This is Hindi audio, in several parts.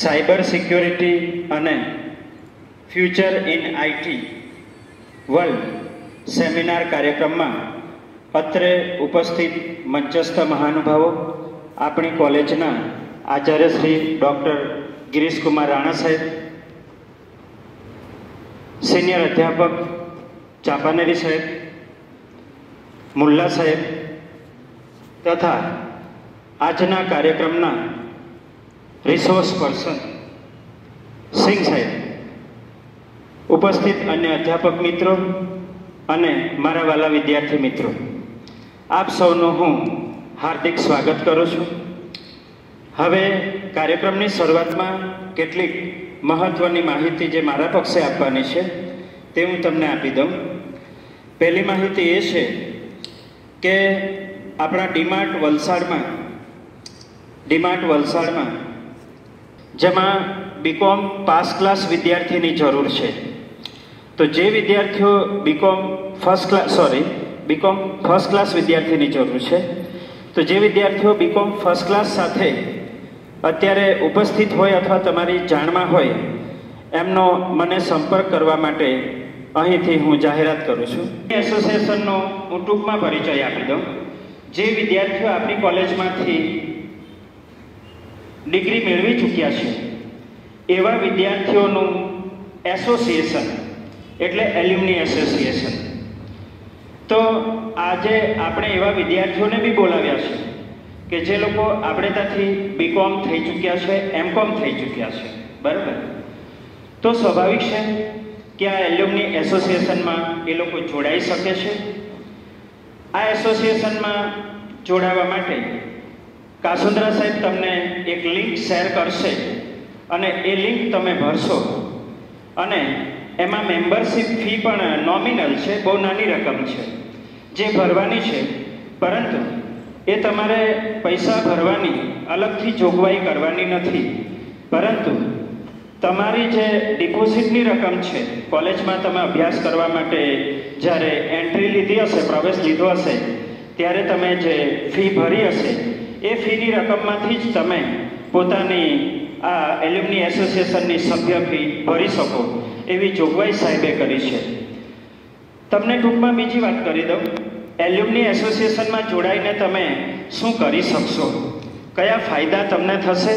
સાયબર સિક્યોરિટી અને future in IT world seminar કાર્યક્રમમાં અત્રે ઉપસ્થિત મંચસ્થ મહાનુભાવો, આપણી કોલેજના આચાર્ય શ્રી ડૉક્ટર ગિરીશકુમાર રાણા સાહેબ, સિનિયર અધ્યાપક ચાપાનેરી સાહેબ, મુલ્લા સાહેબ તથા આજના કાર્યક્રમના રિસોર્સ પર્સન સિંહ સાહેબ, ઉપસ્થિત અન્ય અધ્યાપક મિત્રો અને મારા વાલા વિદ્યાર્થી મિત્રો, આપ સૌનું હું હાર્દિક સ્વાગત કરું છું. હવે કાર્યક્રમની શરૂઆતમાં કેટલીક મહત્ત્વની માહિતી જે મારા પક્ષે આપવાની છે તે હું તમને આપી દઉં. પહેલી માહિતી એ છે કે આપણા ડીમાર્ટ વલસાડમાં જેમાં બીકોમ પાસ ક્લાસ વિદ્યાર્થીની જરૂર છે. તો જે વિદ્યાર્થીઓ બીકોમ ફર્સ્ટ ક્લાસ વિદ્યાર્થીની જરૂર છે, તો જે વિદ્યાર્થીઓ બીકોમ ફર્સ્ટ ક્લાસ સાથે અત્યારે ઉપસ્થિત હોય અથવા તમારી જાણમાં હોય એમનો મને સંપર્ક કરવા માટે અહીંથી હું જાહેરાત કરું છું. એસોસિએશનનો હું ટૂંકમાં પરિચય આપી દઉં. જે વિદ્યાર્થીઓ આપણી કોલેજમાંથી ડિગ્રી મેળવી ચૂક્યા છે એવા વિદ્યાર્થીઓનું એસોસિએશન એટલે એલ્યુમની એસોસિએશન. તો આજે આપણે એવા વિદ્યાર્થીઓને બી બોલાવ્યા છે કે જે લોકો આપણે ત્યાંથી બીકોમ થઈ ચૂક્યા છે, એમકોમ થઈ ચૂક્યા છે, બરાબર. તો સ્વાભાવિક છે કે આ એલ્યુમની એસોસિએશનમાં એ લોકો જોડાઈ શકે છે. આ એસોસિએશનમાં જોડાવા માટે કાસુંદ્રા સાહેબ તમને એક લિંક શેર કરશે અને એ લિંક તમે ભરશો અને એમાં મેમ્બરશિપ ફી પણ નોમિનલ છે, બહુ નાની રકમ છે જે ભરવાની છે, પરંતુ એ તમારે પૈસા ભરવાની અલગથી જોગવાઈ કરવાની નથી, પરંતુ તમારી જે ડિપોઝિટની રકમ છે, કોલેજમાં તમે અભ્યાસ કરવા માટે જ્યારે એન્ટ્રી લીધી હશે, પ્રવેશ લીધો હશે, ત્યારે તમે જે ફી ભરી હશે એ ફીની રકમમાંથી જ તમે પોતાની આ એલ્યુમની એસોસિએશનની સભ્ય ફી ભરી શકો એવી જોગવાઈ સાહેબે કરી છે. તમને ટૂંકમાં બીજી વાત કરી દઉં. એલ્યુમની એસોસિએશનમાં જોડાઈને તમે શું કરી શકશો, કયા ફાયદા તમને થશે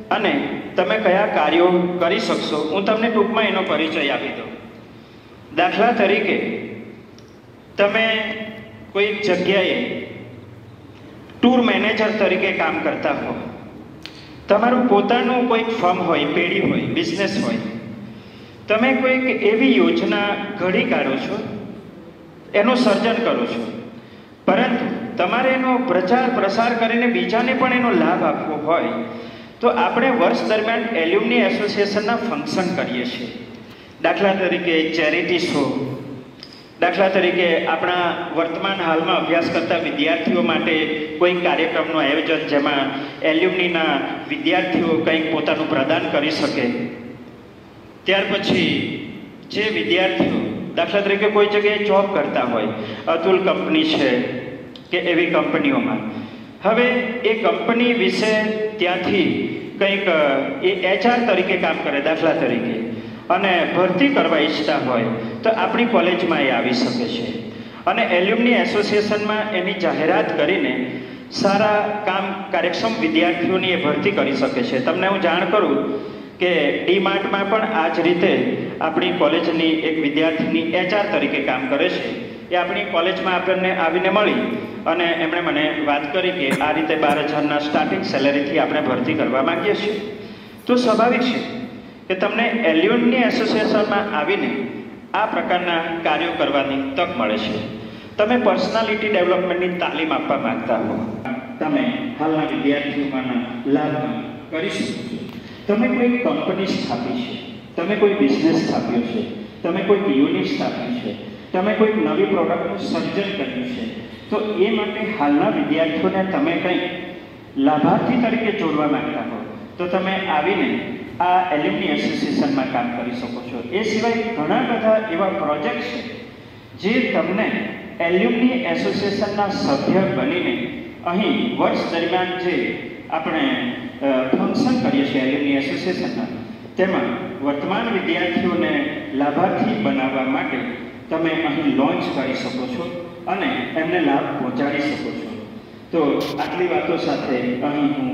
અને તમે કયા કાર્યો કરી શકશો, હું તમને ટૂંકમાં એનો પરિચય આપી દઉં. દાખલા તરીકે તમે કોઈક જગ્યાએ ટૂર મેનેજર તરીકે કામ કરતા હો, તમારું પોતાનું કોઈક ફર્મ હોય, પેઢી હોય, બિઝનેસ હોય, તમે કોઈક એવી યોજના ઘડી કાઢો છો, એનું સર્જન કરો છો, પરંતુ તમારે એનો પ્રચાર પ્રસાર કરીને બીજાને પણ એનો લાભ આપવો હોય તો આપણે વર્ષ દરમિયાન એલ્યુમની એસોસિએશનના ફંક્શન કરીએ છીએ. દાખલા તરીકે ચેરિટી શો, દાખલા તરીકે આપણા વર્તમાન હાલમાં અભ્યાસ કરતા વિદ્યાર્થીઓ માટે કોઈ કાર્યક્રમનું આયોજન જેમાં એલ્યુમનીના વિદ્યાર્થીઓ કંઈક પોતાનું પ્રદાન કરી શકે. ત્યાર પછી જે વિદ્યાર્થીઓ દાખલા તરીકે કોઈ જગ્યાએ જોબ કરતા હોય, અતુલ કંપની છે કે એવી કંપનીઓમાં, હવે એ કંપની વિશે ત્યાંથી કંઈક એ HR તરીકે કામ કરે દાખલા તરીકે, અને ભરતી કરવા ઈચ્છતા હોય તો આપણી કોલેજમાં એ આવી શકે છે અને એલ્યુમની એસોસિએશનમાં એની જાહેરાત કરીને સારા કાર્યક્ષમ વિદ્યાર્થીઓની એ ભરતી કરી શકે છે. તમને હું જાણ કરું કે ડીમાર્ટમાં પણ આ જ રીતે આપણી કોલેજની એક વિદ્યાર્થીની HR તરીકે કામ કરે છે. એ આપણી કોલેજમાં આપણને આવીને મળી અને એમણે મને વાત કરી કે આ રીતે 12,000ના સ્ટાર્ટિંગ સેલેરીથી આપણે ભરતી કરવા માંગીએ છીએ. તો સ્વાભાવિક છે કે તમને એલ્યુમની એસોસિએશનમાં આવીને આ પ્રકારના કાર્યો કરવાની તક મળે છે. તમે પર્સનાલિટી ડેવલપમેન્ટની તાલીમ આપવા માંગતા હો, તમે હાલના વિદ્યાર્થીઓમાંના લાભ કરી શકો છો. તમે કોઈ કંપની સ્થાપી છે, તમે કોઈ બિઝનેસ સ્થાપ્યો છે, તમે કોઈ યુનિટ સ્થાપ્યું છે, તમે કોઈ નવી પ્રોડક્ટનું સર્જન કર્યું છે, તો એ માટે હાલના વિદ્યાર્થીઓને તમે કંઈક લાભાર્થી તરીકે જોડવા માંગતા હો તો તમે આવીને આ એલ્યુમની એસોસિએશનમાં કામ કરી શકો છો. એ સિવાય ઘણા બધા એવા પ્રોજેક્ટ છે જે તમને એલ્યુમની એસોસિએશનના સભ્ય બનીને અહીં વર્ષ દરમિયાન જે આપણે ફંક્શન કરીએ છીએ એલ્યુમની એસોસિએશનના, તેમાં વર્તમાન વિદ્યાર્થીઓને લાભાર્થી બનાવવા માટે તમે અહીં લોન્ચ કરી શકો છો અને એમને લાભ પહોંચાડી શકો છો. તો આટલી વાતો સાથે અહીં હું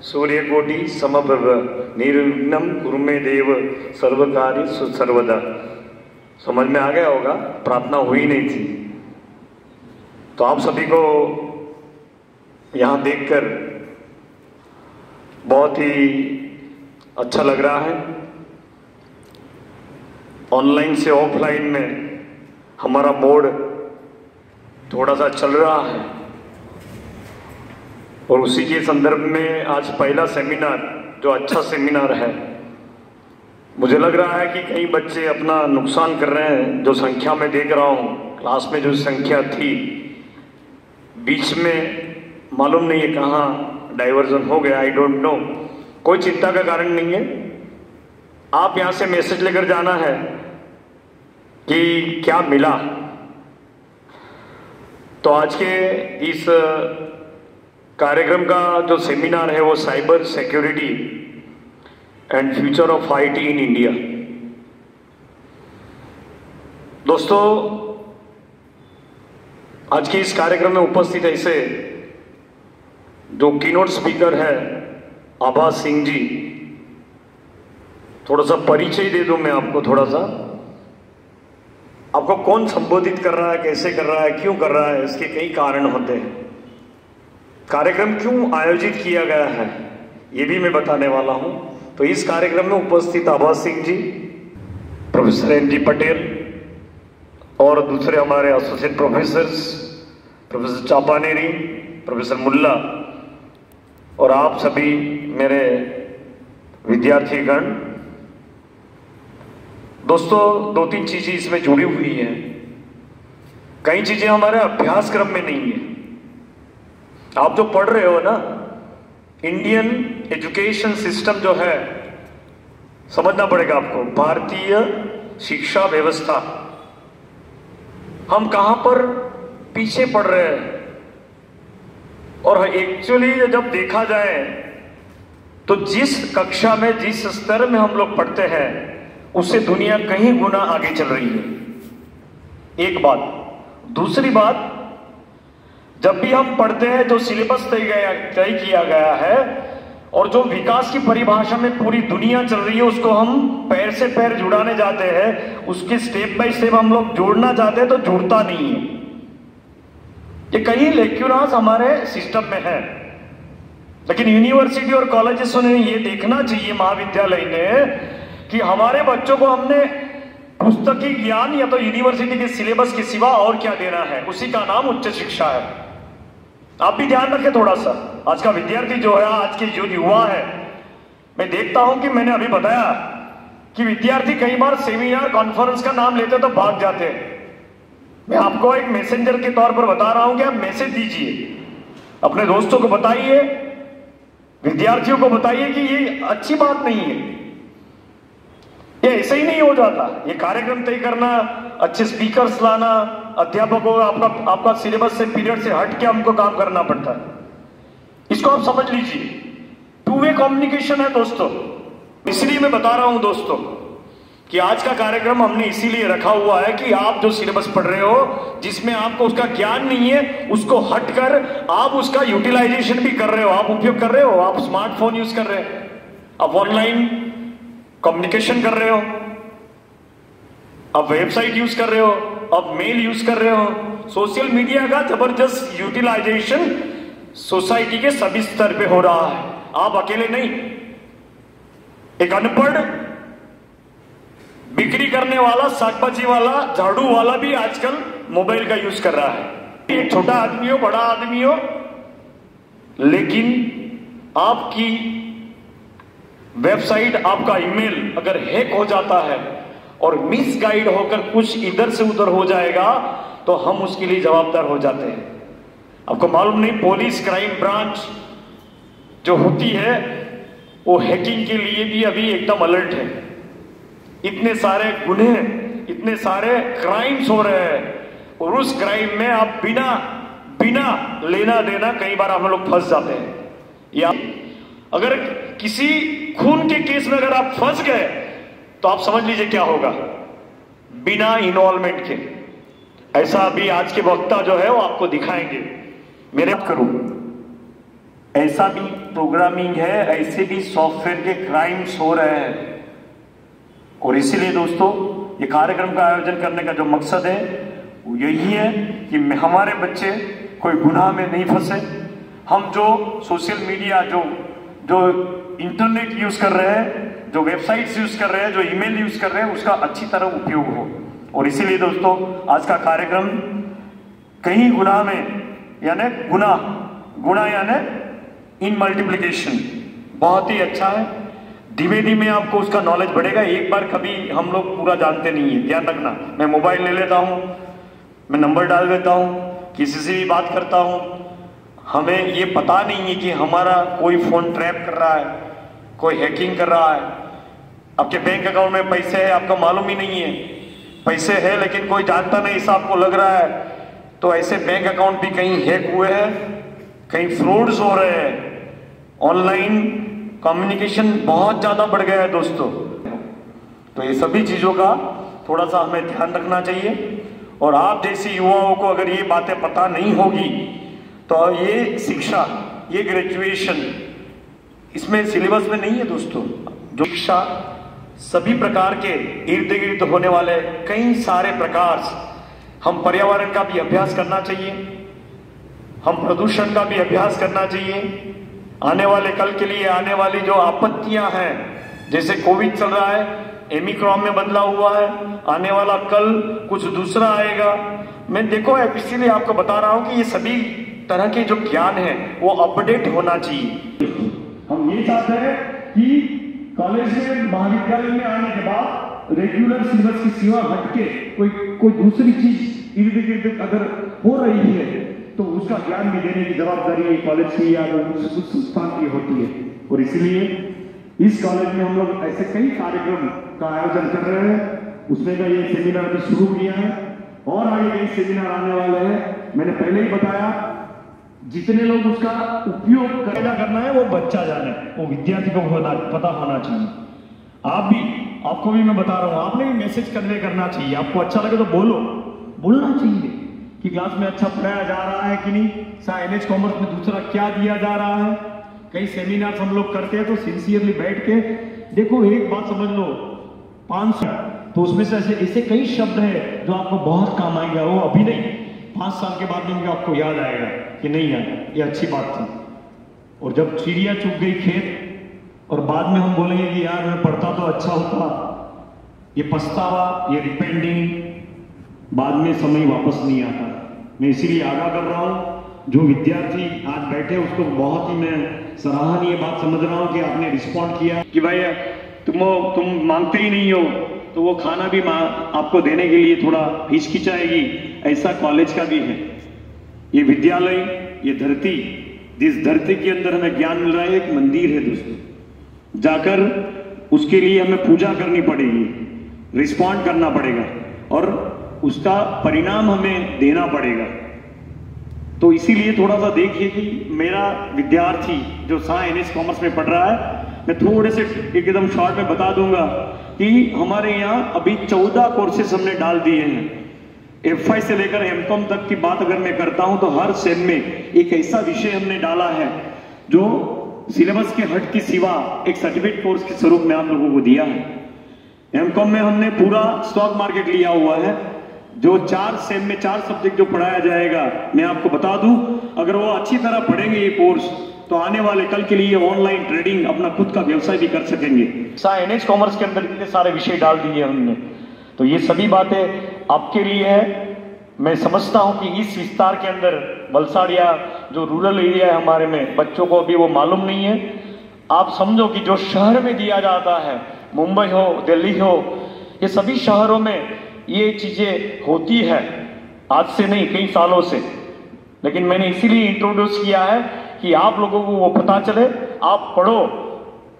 सूर्यकोटि समप्रभ निर्विघ्नं कुरु मे देव सर्वकार्य सर्वदा. समझ में आ गया होगा, प्रार्थना हुई नहीं थी. तो आप सभी को यहाँ देखकर बहुत ही अच्छा लग रहा है. ऑनलाइन से ऑफलाइन में हमारा मोड थोड़ा सा चल रहा है और उसी के संदर्भ में आज पहला सेमिनार, जो अच्छा सेमिनार है, मुझे लग रहा है कि कई बच्चे अपना नुकसान कर रहे हैं. जो संख्या में देख रहा हूँ, क्लास में जो संख्या थी, बीच में मालूम नहीं है कहाँ डाइवर्जन हो गया, आई डोंट नो. कोई चिंता का कारण नहीं है. आप यहाँ से मैसेज लेकर जाना है कि क्या मिला. तो आज के इस कार्यक्रम का जो सेमिनार है वो cyber security and future of IT in India. दोस्तों, आज के इस कार्यक्रम में उपस्थित ऐसे जो कीनोट स्पीकर है आभा सिंह जी, थोड़ा सा परिचय दे दूं मैं आपको. थोड़ा सा आपको कौन संबोधित कर रहा है, कैसे कर रहा है, क्यों कर रहा है, इसके कई कारण होते हैं. कार्यक्रम क्यों आयोजित किया गया है ये भी मैं बताने वाला हूं. तो इस कार्यक्रम में उपस्थित Abha Singh ji, professor N G Patel और दूसरे हमारे associate professors, professor Chapaneri, professor Mulla और आप सभी मेरे विद्यार्थीगण. दोस्तों, दो तीन चीजें इसमें जुड़ी हुई हैं. कई चीजें हमारे अभ्यासक्रम में नहीं है. आप जो पढ़ रहे हो ना, इंडियन एजुकेशन सिस्टम जो है, समझना पड़ेगा आपको. भारतीय शिक्षा व्यवस्था, हम कहां पर पीछे पड़ रहे हैं. और एक्चुअली जब देखा जाए तो जिस कक्षा में, जिस स्तर में हम लोग पढ़ते हैं, उससे दुनिया कहीं गुना आगे चल रही है. एक बात. दूसरी बात, जब भी हम पढ़ते हैं जो सिलेबस तय किया गया है और जो विकास की परिभाषा में पूरी दुनिया चल रही है, उसको हम पैर से पैर जुड़ाने जाते हैं, उसके स्टेप बाय स्टेप हम लोग जोड़ना चाहते हैं तो जुड़ता नहीं है. ये कई लेक्यूनास हमारे सिस्टम में है. लेकिन यूनिवर्सिटी और कॉलेजेस ने ये देखना चाहिए, महाविद्यालय ने, कि हमारे बच्चों को हमने पुस्तकीय ज्ञान या तो यूनिवर्सिटी के सिलेबस के सिवा और क्या देना है. उसी का नाम उच्च शिक्षा है. आप भी ध्यान रखें थोड़ा सा. आज का विद्यार्थी जो है, आज के जो युवा है, मैं देखता हूं कि मैंने अभी बताया कि विद्यार्थी कई बार सेमिनार कॉन्फ्रेंस का नाम लेते तो भाग जाते हैं. मैं आपको एक मैसेंजर के तौर पर बता रहा हूं कि आप मैसेज दीजिए, अपने दोस्तों को बताइए, विद्यार्थियों को बताइए कि ये अच्छी बात नहीं है. ये ऐसे ही नहीं हो जाता. ये कार्यक्रम तय करना, अच्छे स्पीकर्स लाना, अध्यापकों आपका सिलेबस से, पीरियड से हट के हमको काम करना पड़ता है. इसको आप समझ लीजिए. टू वे कम्युनिकेशन है दोस्तों. इसलिए मैं बता रहा हूं दोस्तों कि आज का कार्यक्रम हमने इसीलिए रखा हुआ है कि आप जो सिलेबस पढ़ रहे हो, जिसमें आपको उसका ज्ञान नहीं है, उसको हटकर आप उसका यूटिलाइजेशन भी कर रहे हो, आप उपयोग कर रहे हो. आप स्मार्टफोन यूज कर रहे हो, आप ऑनलाइन कम्युनिकेशन कर रहे हो, आप वेबसाइट यूज कर रहे हो, आप मेल यूज कर रहे हो. सोशल मीडिया का जबरदस्त यूटिलाइजेशन सोसाइटी के सभी स्तर पे हो रहा है. आप अकेले नहीं. एक अनपढ़ बिक्री करने वाला, शाकभाजी वाला, झाड़ू वाला भी आजकल मोबाइल का यूज कर रहा है. एक छोटा आदमी हो, बड़ा आदमी हो, लेकिन आपकी वेबसाइट, आपका ईमेल अगर हैक हो जाता है और मिसगाइड होकर कुछ इधर से उधर हो जाएगा तो हम उसके लिए जवाबदार हो जाते हैं। आपको मालूम नहीं, पुलिस क्राइम ब्रांच जो होती है वो हैकिंग के लिए भी अभी एकदम अलर्ट है। इतने सारे गुन्हे, इतने सारे क्राइम्स हो रहे हैं और उस क्राइम में आप बिना लेना देना कई बार हम लोग फंस जाते हैं। या अगर किसी खून के केस में अगर आप फंस गए तो आप समझ लीजिए क्या होगा, बिना इन्वॉल्वमेंट के। ऐसा अभी आज के वक्ता जो है वो आपको दिखाएंगे। मेरे करूं, ऐसा भी प्रोग्रामिंग है, ऐसे भी सॉफ्टवेयर के क्राइम्स हो रहे हैं। और इसीलिए दोस्तों, ये कार्यक्रम का आयोजन करने का जो मकसद है वो यही है कि हमारे बच्चे कोई गुनाह में नहीं फंसे। हम जो सोशल मीडिया, जो इंटरनेट यूज कर रहे हैं, जो वेबसाइट्स यूज कर रहे हैं, जो ईमेल यूज कर रहे हैं, उसका अच्छी तरह उपयोग हो। और इसीलिए दोस्तों, आज का कार्यक्रम कहीं गुनाह में, यानी गुना यानी इन मल्टीप्लिकेशन, बहुत ही अच्छा है। धीमे धीमे आपको उसका नॉलेज बढ़ेगा। एक बार कभी हम लोग पूरा जानते नहीं है, ध्यान रखना। मैं मोबाइल ले लेता हूं, मैं नंबर डाल देता हूं, किसी से भी बात करता हूं, हमें ये पता नहीं है कि हमारा कोई फोन ट्रैप कर रहा है, कोई हैकिंग कर रहा है। आपके बैंक अकाउंट में पैसे है, आपको मालूम ही नहीं है पैसे है, लेकिन कोई जानता नहीं, ऐसा आपको लग रहा है। तो ऐसे बैंक अकाउंट भी कहीं हैक हुए हैं, कहीं फ्रॉड्स हो रहे हैं। ऑनलाइन कम्युनिकेशन बहुत ज्यादा बढ़ गया है दोस्तों। तो ये सभी चीजों का थोड़ा सा हमें ध्यान रखना चाहिए। और आप जैसे युवाओं को अगर ये बातें पता नहीं होगी तो ये शिक्षा, ये ग्रेजुएशन इसमें सिलेबस में नहीं है दोस्तों। जो शिक्षा सभी प्रकार के इर्द गिर्द होने वाले कई सारे प्रकार, हम पर्यावरण का भी अभ्यास करना चाहिए, हम प्रदूषण का भी अभ्यास करना चाहिए। आने वाले कल के लिए आने वाली जो आपत्तियां हैं, जैसे कोविड चल रहा है, ओमिक्रॉन में बदला हुआ है, आने वाला कल कुछ दूसरा आएगा। मैं देखो इसीलिए आपको बता रहा हूं कि ये सभी तरह के जो ज्ञान है वो अपडेट होना चाहिए। हम ये चाहते हैं कि कॉलेज में, महाविद्यालय में आने के बाद रेगुलर सिलेबस की सीमा हटके कोई दूसरी चीज इर्द गिर्द अगर हो रही है तो उसका ज्ञान भी देने की जवाबदारी कॉलेज की या उस संस्थान की होती है। और इसीलिए इस कॉलेज में हम लोग ऐसे कई कार्यक्रम का आयोजन कर रहे हैं। उसमें का ये सेमिनार भी शुरू किया है और आगे कई सेमिनार आने वाले हैं। मैंने पहले ही बताया, जितने लोग उसका उपयोग करना है वो बच्चा जाने, वो विद्यार्थी को पता होना चाहिए। आपको भी मैं बता रहा हूँ, आपने भी मैसेज करना चाहिए। आपको अच्छा लगे तो बोलना चाहिए कि क्लास में अच्छा पढ़ाया जा रहा है कि नहीं, NH कॉमर्स में दूसरा क्या दिया जा रहा है। कई सेमिनार हम लोग करते हैं तो सिंसियरली बैठ के देखो, एक बात समझ लो, 500 तो उसमें से ऐसे कई शब्द है जो आपको बहुत काम आएंगे। वो अभी नहीं, 5 साल के बाद में आपको याद आएगा कि नहीं यार ये अच्छी बात थी। और जब चिड़िया चुग गई खेत और बाद में हम बोलेंगे कि यार मैं पढ़ता तो अच्छा होता, ये पछतावा, ये रिपेंडिंग बाद में समय वापस नहीं आता। मैं इसीलिए आगाह कर रहा हूं, जो विद्यार्थी आज बैठे उसको बहुत ही मैं सराहनीय बात समझ रहा हूं कि आपने रिस्पॉन्ड किया कि भाई तुम मांगते ही नहीं हो तो वो खाना भी आपको देने के लिए थोड़ा हिचकिचाएगी। ऐसा कॉलेज का भी है। ये विद्यालय, ये धरती, जिस धरती के अंदर हमें ज्ञान मिल रहा है, एक मंदिर है दोस्तों। जाकर उसके लिए हमें पूजा करनी पड़ेगी, रिस्पॉन्ड करना पड़ेगा और उसका परिणाम हमें देना पड़ेगा। तो इसीलिए थोड़ा सा देखिए कि मेरा विद्यार्थी जो NH कॉमर्स में पढ़ रहा है, मैं थोड़े से एकदम शॉर्ट में बता दूंगा कि हमारे यहाँ अभी 14 कोर्सेस हमने डाल दिए हैं। F5 से लेकर M.Com तक की बात अगर मैं करता हूं तो हर सेम में एक ऐसा विषय हमने डाला है जो सिलेबस के हट की सिवा एक सर्टिफिकेट कोर्स के स्वरूप में आप लोगों को दिया है। M.Com में हमने पूरा स्टॉक मार्केट लिया हुआ है, जो 4 सेम में 4 सब्जेक्ट जो पढ़ाया जाएगा। मैं आपको बता दूं, अगर वो अच्छी तरह पढ़ेंगे ये कोर्स तो आने वाले कल के लिए ऑनलाइन ट्रेडिंग, अपना खुद का व्यवसाय भी कर सकेंगे। NH कॉमर्स के अंदर इतने सारे विषय डाल दिए हमने, तो ये सभी बातें आपके लिए है। मैं समझता हूं कि इस विस्तार के अंदर वलसाड़ या जो रूरल एरिया है हमारे में, बच्चों को अभी वो मालूम नहीं है। आप समझो कि जो शहर में दिया जाता है, मुंबई हो, दिल्ली हो, ये सभी शहरों में ये चीज़ें होती है, आज से नहीं कई सालों से। लेकिन मैंने इसीलिए इंट्रोड्यूस किया है कि आप लोगों को वो पता चले, आप पढ़ो।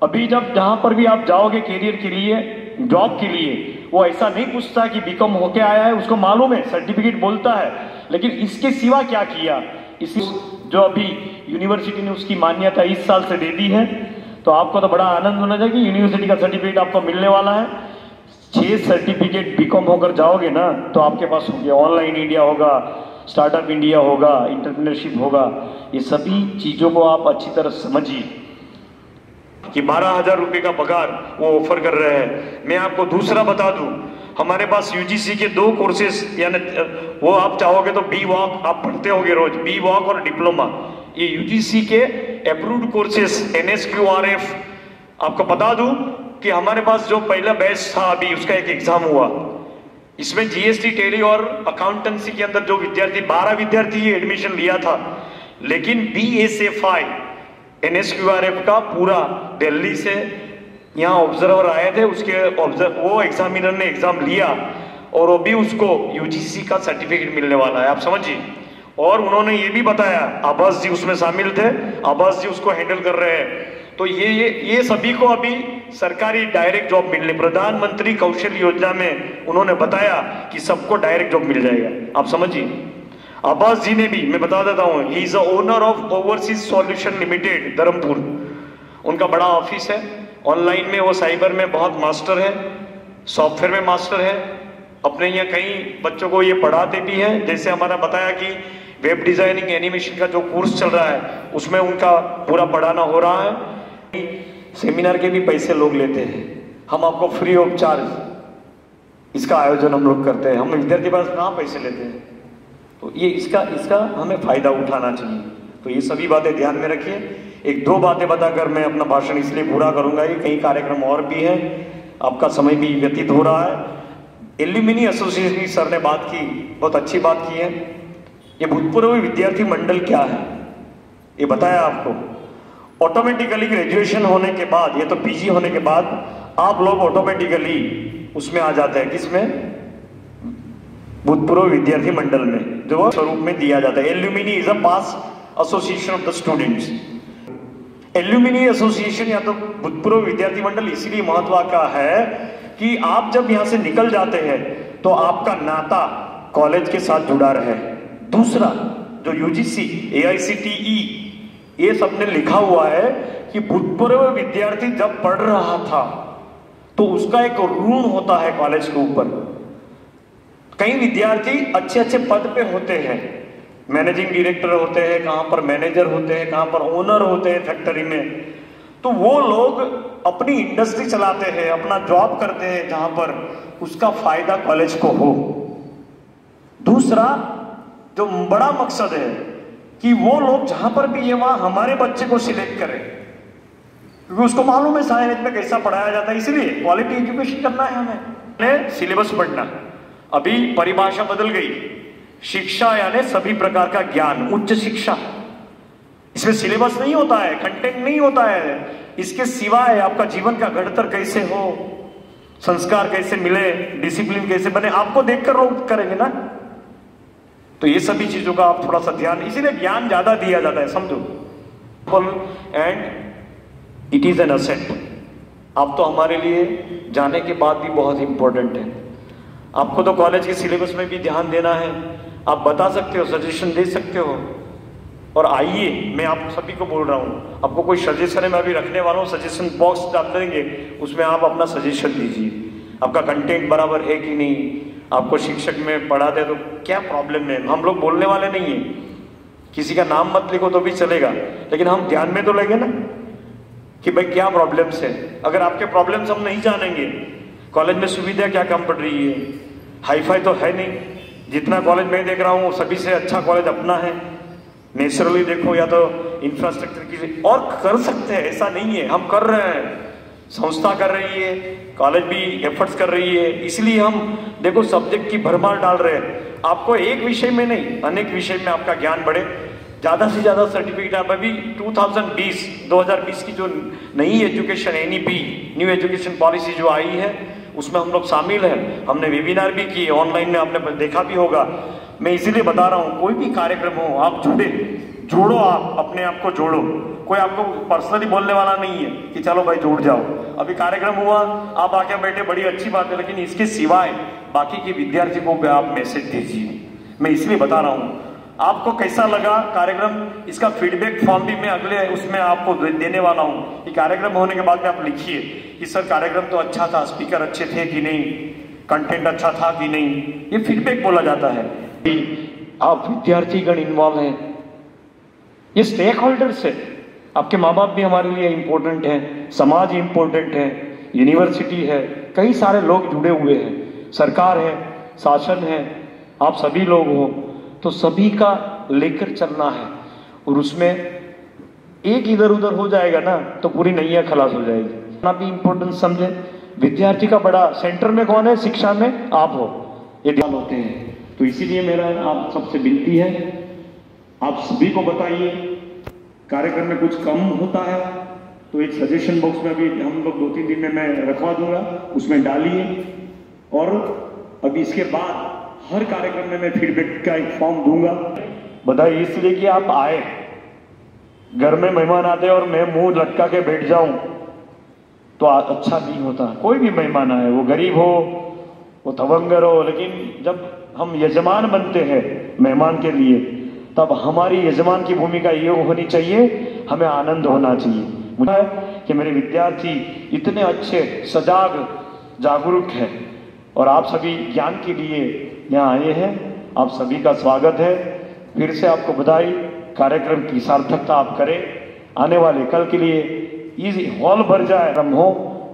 अभी जब जहाँ पर भी आप जाओगे कैरियर के लिए, जॉब के लिए, वो ऐसा नहीं पूछता कि बीकॉम होके आया है, उसको मालूम है, सर्टिफिकेट बोलता है, लेकिन इसके सिवा क्या किया। इसी जो अभी यूनिवर्सिटी ने उसकी मान्यता इस साल से दे दी है, तो आपको तो बड़ा आनंद होना चाहिए कि यूनिवर्सिटी का सर्टिफिकेट आपको मिलने वाला है। 6 सर्टिफिकेट बीकॉम होकर जाओगे ना, तो आपके पास होंगे, ऑनलाइन इंडिया होगा, स्टार्टअप इंडिया होगा, एंटरप्रेन्योरशिप होगा। ये सभी चीज़ों को आप अच्छी तरह समझिए कि 12,000 रुपये का पगार वो ऑफर कर रहे हैं। मैं आपको दूसरा बता दूं, हमारे पास यूजीसी के 2 कोर्सेज, यानी वो आप चाहोगे तो बी वॉक आप पढ़ते होगे रोज, बी वॉक और डिप्लोमा, ये यूजीसी के अप्रूव्ड कोर्सेज NSQRF। आपको बता दूं कि हमारे पास जो पहला बैच था अभी उसका एक एग्जाम हुआ, इसमें जीएसटी, टैली और अकाउंटेंसी के अंदर जो विद्यार्थी 12 विद्यार्थी एडमिशन लिया था, लेकिन BSFI NSQRF का पूरा दिल्ली से यहाँ ऑब्जर्वर आए थे, वो एग्जामिनर ने एग्जाम लिया और वो भी उसको यूजीसी का सर्टिफिकेट मिलने वाला है, आप समझिए। और उन्होंने ये भी बताया, आभास जी उसमें शामिल थे, आभास जी उसको हैंडल कर रहे हैं। तो ये सभी को अभी सरकारी डायरेक्ट जॉब मिलने, प्रधानमंत्री कौशल योजना में उन्होंने बताया कि सबको डायरेक्ट जॉब मिल जाएगा, आप समझिए। आभास जी ने भी, मैं बता देता हूँ, he is the owner of overseas solution limited Dharampur, उनका बड़ा ऑफिस है। ऑनलाइन में वो साइबर में बहुत मास्टर है, सॉफ्टवेयर में मास्टर है, अपने यहाँ कई बच्चों को ये पढ़ाते भी हैं। जैसे हमारा बताया कि वेब डिजाइनिंग एनिमेशन का जो कोर्स चल रहा है उसमें उनका पूरा पढ़ाना हो रहा है। सेमिनार के भी पैसे लोग लेते हैं, हम आपको फ्री ऑफ चार्ज इसका आयोजन हम लोग करते हैं, हम विद्यार्थी पास कहाँ पैसे लेते हैं। तो ये इसका हमें फायदा उठाना चाहिए। तो ये सभी बातें ध्यान में रखिए। 1-2 बातें बताकर मैं अपना भाषण इसलिए पूरा करूंगा, ये कई कार्यक्रम और भी हैं, आपका समय भी व्यतीत हो रहा है। एल्यूमिनी एसोसिएशन की सर ने बात की, बहुत अच्छी बात की है। ये भूतपूर्व विद्यार्थी मंडल क्या है ये बताया आपको। ऑटोमेटिकली ग्रेजुएशन होने के बाद, ये तो पीजी होने के बाद आप लोग ऑटोमेटिकली उसमें आ जाते हैं, किसमें, भूतपूर्व विद्यार्थी मंडल में, जो स्वरूप में दिया जाता है। Alumni is a pass association of the students. Alumni association या तो भूतपूर्व विद्यार्थी मंडल इसलिए महत्व का है कि आप जब यहां से निकल जाते हैं तो आपका नाता कॉलेज के साथ जुड़ा रहे। दूसरा, जो यूजीसी, AICTE ये सबने लिखा हुआ है कि भूतपूर्व विद्यार्थी जब पढ़ रहा था तो उसका एक ऋण होता है कॉलेज के ऊपर। कई विद्यार्थी अच्छे अच्छे पद पे होते हैं, मैनेजिंग डायरेक्टर होते हैं, कहां पर मैनेजर होते हैं, कहां पर ओनर होते हैं फैक्ट्री में। तो वो लोग अपनी इंडस्ट्री चलाते हैं, अपना जॉब करते हैं जहां पर उसका फायदा कॉलेज को हो। दूसरा जो बड़ा मकसद है कि वो लोग जहां पर भी है वहां हमारे बच्चे को सिलेक्ट करें, क्योंकि उसको मालूम है साइंस में कैसा पढ़ाया जाता है, इसलिए क्वालिटी एजुकेशन करना है हमें, सिलेबस पढ़ना। अभी परिभाषा बदल गई, शिक्षा यानी सभी प्रकार का ज्ञान, उच्च शिक्षा। इसमें सिलेबस नहीं होता है, कंटेंट नहीं होता है, इसके सिवाय आपका जीवन का घड़तर कैसे हो, संस्कार कैसे मिले, डिसिप्लिन कैसे बने, आपको देखकर लोग करेंगे ना। तो ये सभी चीजों का आप थोड़ा सा ध्यान, इसीलिए ज्ञान ज्यादा दिया जाता है, समझो। And it is an asset. आप तो हमारे लिए जाने के बाद भी बहुत इंपॉर्टेंट है। आपको तो कॉलेज के सिलेबस में भी ध्यान देना है, आप बता सकते हो, सजेशन दे सकते हो। और आइए, मैं आप सभी को बोल रहा हूँ, आपको कोई सजेशन है मैं अभी रखने वाला हूँ, सजेशन बॉक्स डाल देंगे, उसमें आप अपना सजेशन दीजिए। आपका कंटेंट बराबर है कि नहीं, आपको शिक्षक में पढ़ाते तो क्या प्रॉब्लम है। हम लोग बोलने वाले नहीं है, किसी का नाम मत लिखो तो भी चलेगा, लेकिन हम ध्यान में तो लेंगे ना कि भाई क्या प्रॉब्लम्स है। अगर आपके प्रॉब्लम्स हम नहीं जानेंगे, कॉलेज में सुविधा क्या कम पड़ रही है, हाईफाई तो है नहीं, जितना कॉलेज में देख रहा हूँ सभी से अच्छा कॉलेज अपना है, नेचुरली देखो या तो इंफ्रास्ट्रक्चर की, और कर सकते हैं, ऐसा नहीं है, हम कर रहे हैं। संस्था कर रही है, कॉलेज भी एफर्ट्स कर रही है, इसलिए हम देखो सब्जेक्ट की भरमार डाल रहे हैं। आपको एक विषय में नहीं, अनेक विषय में आपका ज्ञान बढ़े, ज़्यादा से ज़्यादा सर्टिफिकेट। आप अभी 2020 की जो नई education NEP new education policy जो आई है, उसमें हम लोग शामिल हैं। हमने वेबिनार भी किए, ऑनलाइन में आपने देखा भी होगा। मैं इसीलिए बता रहा हूँ, कोई भी कार्यक्रम हो आप जोड़ो, आप अपने आप को जोड़ो। कोई आपको पर्सनली बोलने वाला नहीं है कि चलो भाई जुड़ जाओ। अभी कार्यक्रम हुआ, आप आके बैठे, बड़ी अच्छी बात है, लेकिन इसके सिवाय बाकी के विद्यार्थी को भी आप मैसेज दीजिए। मैं इसलिए बता रहा हूँ, आपको कैसा लगा कार्यक्रम, इसका फीडबैक फॉर्म भी मैं अगले उसमें आपको देने वाला हूँ कि कार्यक्रम होने के बाद में आप लिखिए कि सर कार्यक्रम तो अच्छा था, स्पीकर अच्छे थे कि नहीं, कंटेंट अच्छा था कि नहीं, ये फीडबैक बोला जाता है। आप विद्यार्थीगण इन्वॉल्व हैं, ये स्टेक होल्डर्स है। आपके माँ बाप भी हमारे लिए इम्पोर्टेंट हैं, समाज इम्पोर्टेंट है, यूनिवर्सिटी है, कई सारे लोग जुड़े हुए हैं, सरकार है, शासन है, आप सभी लोग हो, तो सभी का लेकर चलना है। और उसमें एक इधर उधर हो जाएगा ना तो पूरी नैया खलास हो जाएगी। अपना भी इम्पोर्टेंस समझे। विद्यार्थी का बड़ा सेंटर में कौन है? शिक्षा में आप हो, ये ध्यान होते हैं। तो इसीलिए मेरा आप सबसे विनती है, आप सभी को बताइए, कार्यक्रम में कुछ कम होता है तो एक सजेशन बॉक्स में भी हम लोग 2-3 दिन में मैं रखवा दूंगा, उसमें डालिए। और अभी इसके बाद हर कार्यक्रम में मैं फीडबैक का एक फॉर्म दूंगा। बधाई इसलिए कि आप आए, घर में मेहमान आते और मैं मुंह लटका के बैठ जाऊं तो अच्छा नहीं होता। कोई भी मेहमान आए, वो गरीब हो, वो तवंगर हो, लेकिन जब हम यजमान बनते हैं मेहमान के लिए, तब हमारी यजमान की भूमिका ये होनी चाहिए, हमें आनंद होना चाहिए। मुझे है कि मेरे विद्यार्थी इतने अच्छे, सजाग, जागरूक हैं और आप सभी ज्ञान के लिए यहाँ आए हैं। आप सभी का स्वागत है। फिर से आपको बधाई। कार्यक्रम की सार्थकता आप करें, आने वाले कल के लिए ये हॉल भर जाए। हम हो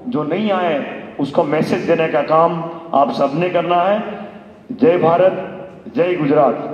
जो नहीं आए उसको मैसेज देने का काम आप सबने करना है। जय भारत, जय गुजरात।